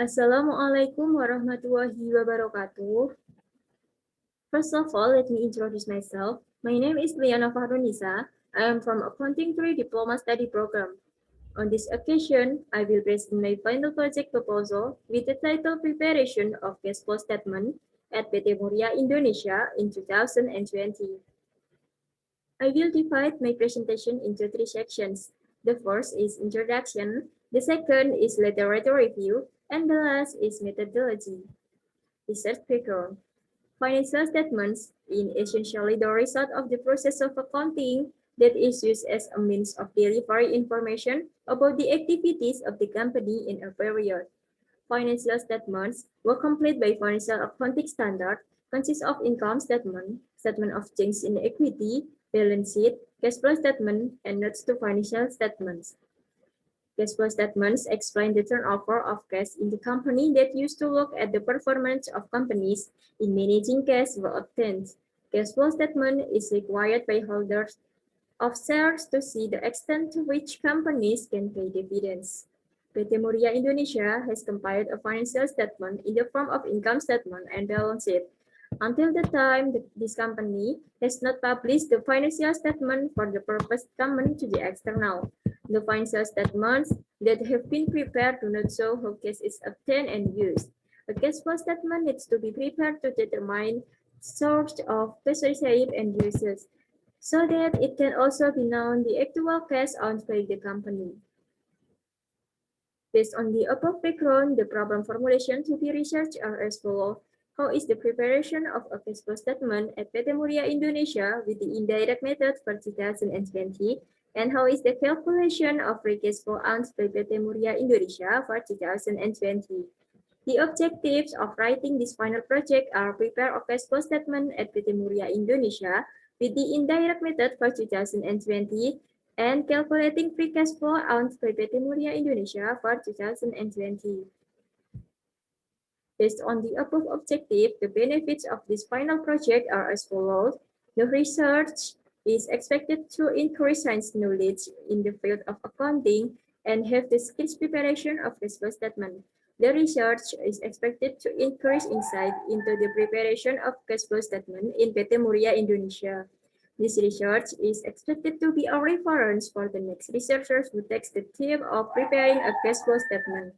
Assalamualaikum warahmatullahi wabarakatuh. First of all, let me introduce myself. My name is Liana Fahrunnisa. I am from Accounting 3 Diploma Study Program. On this occasion, I will present my final project proposal with the title Preparation of Cash Flow Statement at PT Muria Indonesia in 2020. I will divide my presentation into three sections. The first is introduction, the second is literature review, and the last is methodology. Research background. Financial statements in essentially the result of the process of accounting that is used as a means of delivering information about the activities of the company in a period. Financial statements were complete by financial accounting standard, consist of income statement, statement of change in equity, balance sheet, cash flow statement, and notes to financial statements. Cash flow statements explain the turnover of cash in the company that used to look at the performance of companies in managing cash well obtained. Cash flow statement is required by holders of shares to see the extent to which companies can pay dividends. PT Muria Indonesia has compiled a financial statement in the form of income statement and balance sheet. Until the time this company has not published the financial statement for the purpose common to the external. The financial statements that have been prepared do not show how cash is obtained and used. A cash flow statement needs to be prepared to determine source of cash received and uses, so that it can also be known the actual cash owned by the company. Based on the above background, the problem formulation to be researched are as follows. How is the preparation of a cash flow statement at PT Muria Indonesia with the indirect method for 2020? And how is the calculation of free cash flow earned by PT Muria Indonesia for 2020? The objectives of writing this final project are prepare a cash flow statement at PT Muria Indonesia with the indirect method for 2020 and calculating free cash flow earned by PT Muria Indonesia for 2020. Based on the above objective, the benefits of this final project are as follows. The research is expected to increase science knowledge in the field of accounting and have the skills preparation of cash flow statement. The research is expected to increase insight into the preparation of cash flow statement in PT Muria Indonesia. This research is expected to be a reference for the next researchers who takes the theme of preparing a cash flow statement.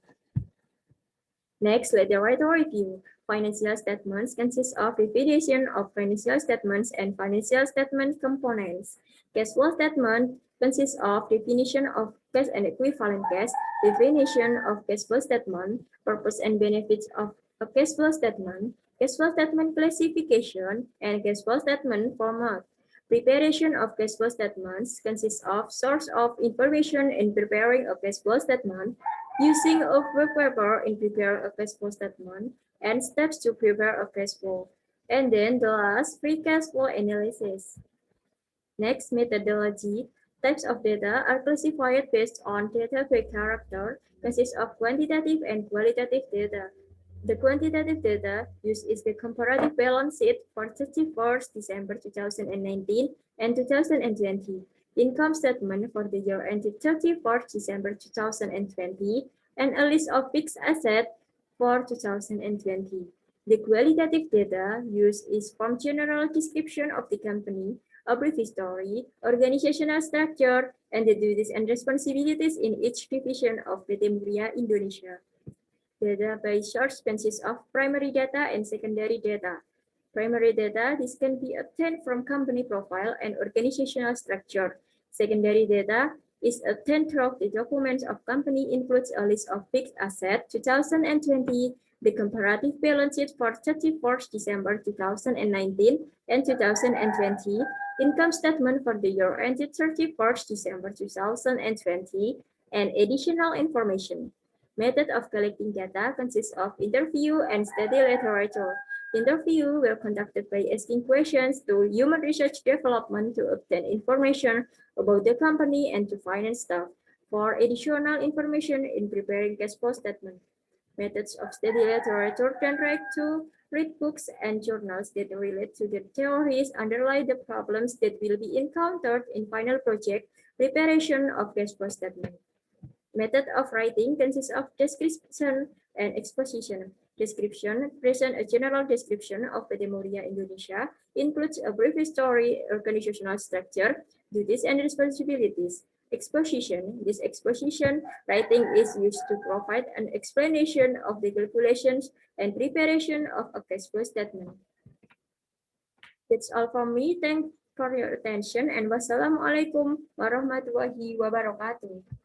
Next, literature review. Financial statements consist of definition of financial statements and financial statement components. Cash flow statement consists of definition of cash and equivalent cash, definition of cash flow statement, purpose and benefits of a cash flow statement classification, and cash flow statement format. Preparation of cash flow statements consists of source of information in preparing a cash flow statement, using of work paper in preparing a cash flow statement, and steps to prepare a cash flow. And then the last, free cash flow analysis. Next, methodology. Types of data are classified based on data by character, consists of quantitative and qualitative data. The quantitative data used is the comparative balance sheet for 31st December 2019 and 2020, income statement for the year ended 31st December 2020, and a list of fixed assets for 2020. The qualitative data used is from general description of the company, a brief history, organizational structure, and the duties and responsibilities in each division of PT Muria Indonesia. Data by source consists of primary data and secondary data. Primary data, this can be obtained from company profile and organizational structure. Secondary data is obtained through the documents of company includes a list of fixed assets 2020, the comparative balance sheet for 31st December 2019 and 2020, income statement for the year ended 31st December 2020, and additional information. Method of collecting data consists of interview and study literature. Interview were conducted by asking questions to human research development to obtain information about the company and to finance staff for additional information in preparing cash flow statement. Methods of study literature can read books and journals that relate to the theories underlie the problems that will be encountered in final project preparation of cash flow statement. Method of writing consists of description, And exposition. Description present a general description of PT Muria Indonesia, includes a brief history, organizational structure, duties and responsibilities. Exposition. This exposition writing is used to provide an explanation of the calculations and preparation of a cash flow statement. That's all from me. Thanks for your attention and wassalamualaikum warahmatullahi wabarakatuh.